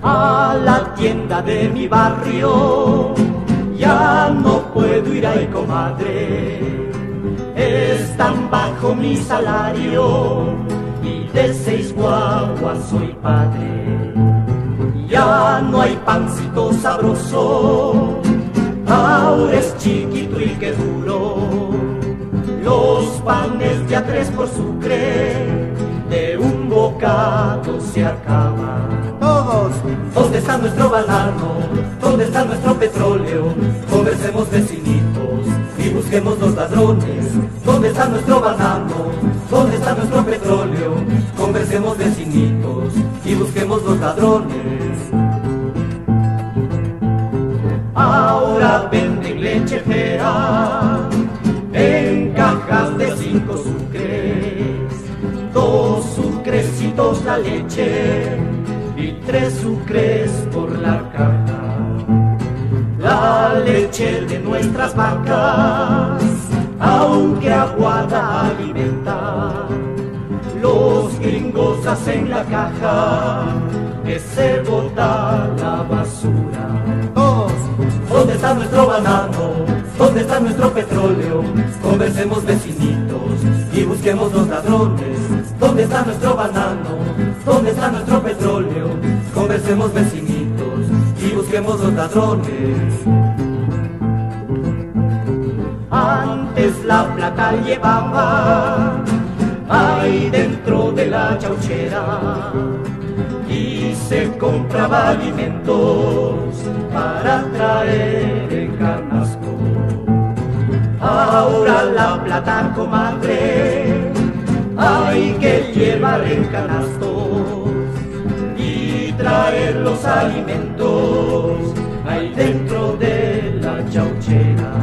A la tienda de mi barrio ya no puedo ir ahí, comadre. Están bajo mi salario y de 6 guaguas soy padre. Ya no hay pancito sabroso, ahora es chiquito y que duro. Los panes de a 3 por sucre, de un bocado se acaban. Todos. ¿Dónde está nuestro banano? ¿Dónde está nuestro petróleo? Conversemos vecinitos y busquemos los ladrones. ¿Dónde está nuestro banano? ¿Dónde está nuestro petróleo? Conversemos vecinitos y busquemos los ladrones. Ahora venden leche fera en cajas de 5 sucres, 2 sucrecitos la leche y 3 sucres por la caja. La leche de nuestras vacas, aunque aguada alimenta, los gringos hacen la caja que se bota la basura. Todos. ¿Dónde está nuestro banano? ¿Dónde está nuestro petróleo? Conversemos vecinitos y busquemos los ladrones. ¿Dónde está nuestro banano? ¿Dónde está nuestro petróleo? Conversemos vecinitos y busquemos los ladrones. Antes la plata llevaba ahí dentro de la chauchera y se compraba alimentos para traer en canasco. Ahora la plata, comadre, hay que llevar en canastos y traer los alimentos ahí dentro de la chauchera.